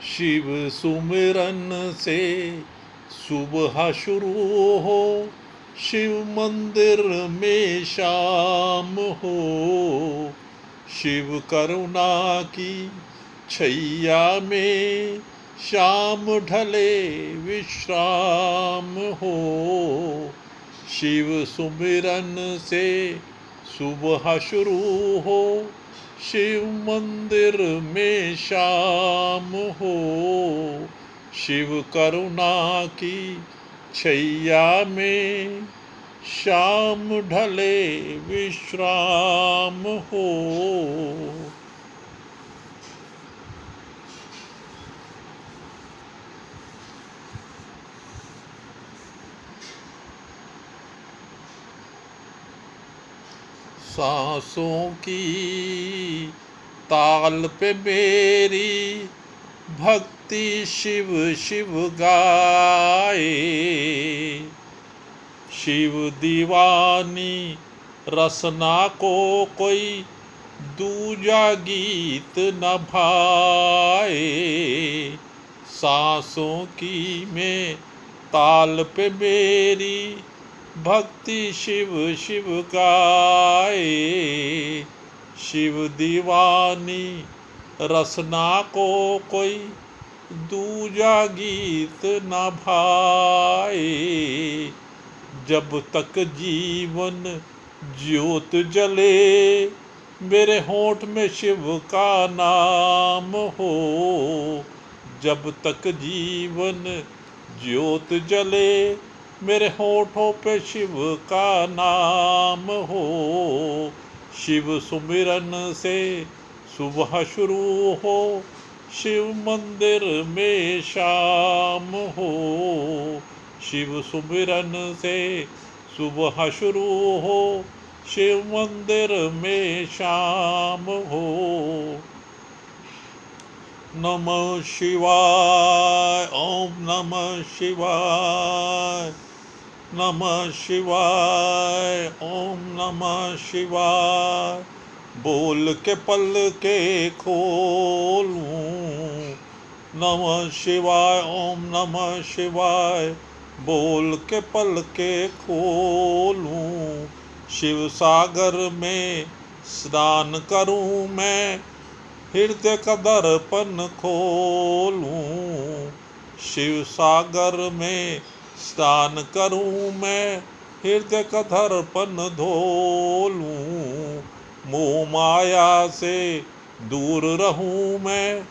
शिव सुमिरन से सुबह शुरू हो, शिव मंदिर में शाम हो। शिव करुणा की छैया में शाम ढले विश्राम हो। शिव सुमिरन से सुबह शुरू हो, शिव मंदिर में शाम हो। शिव करुणा की छैया में शाम ढले विश्राम हो। सांसों की ताल पे मेरी भक्ति शिव शिव गाए। शिव दीवानी रसना को कोई दूजा गीत न भाए। सांसों की में ताल पे मेरी भक्ति शिव शिव गाए। शिव दीवानी रसना को कोई दूजा गीत न भाए। जब तक जीवन ज्योत जले मेरे होंठ में शिव का नाम हो। जब तक जीवन ज्योत जले मेरे होठों पे शिव का नाम हो। शिव सुमिरन से सुबह शुरू हो, शिव मंदिर में शाम हो। शिव सुमिरन से सुबह शुरू हो, शिव मंदिर में शाम हो। नमः शिवाय, ओम नमः शिवाय, नमः शिवाय, ओम नमः शिवाय। बोल के पल के खोलूं, नमः शिवाय, ओम नमः शिवाय। बोल के पल के खोलूं, शिव सागर में स्नान करूं मैं, हृदय का दर्पण खोलूं। शिव सागर में स्नान करूं मैं, हृदय का दर्पण धोलूं। मोह माया से दूर रहूं मैं,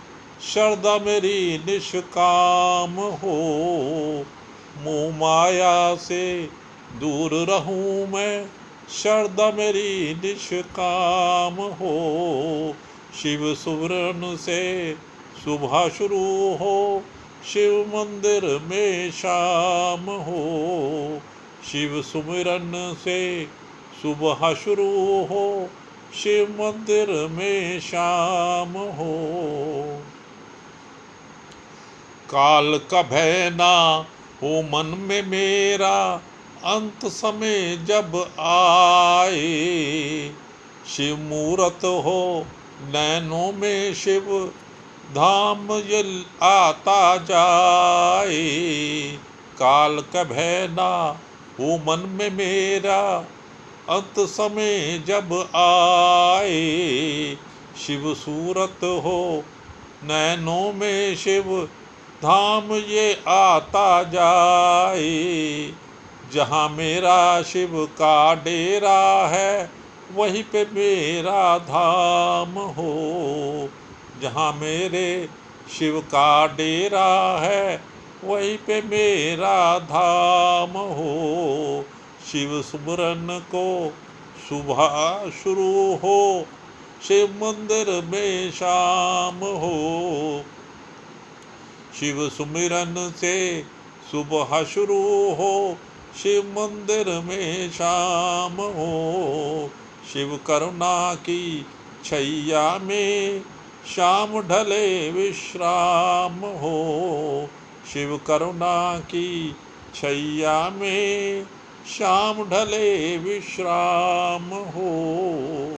श्रद्धा मेरी निष्काम हो। मोह माया से दूर रहूं मैं, श्रद्धा मेरी निष्काम हो। शिव सुमिरन से सुबह शुरू हो, शिव मंदिर में शाम हो। शिव सुमिरन से सुबह शुरू हो, शिव मंदिर में शाम हो। काल का भय ना हो मन में मेरा, अंत समय जब आए। शिव मूरत हो नैनों में, शिव धाम ये आता जाए। काल का भय ना हो मन में मेरा, अंत समय जब आए। शिव सूरत हो नैनों में, शिव धाम ये आता जाए। जहाँ मेरा शिव का डेरा है, वहीं पे मेरा धाम हो। जहाँ मेरे शिव का डेरा है, वहीं पे मेरा धाम हो। शिव सुमिरन को सुबह शुरू हो, शिव मंदिर में शाम हो। शिव सुमिरन से सुबह शुरू हो, शिव मंदिर में शाम हो। शिव करुणा की छैया में शाम ढले विश्राम हो। शिव करुणा की छैया में शाम ढले विश्राम हो।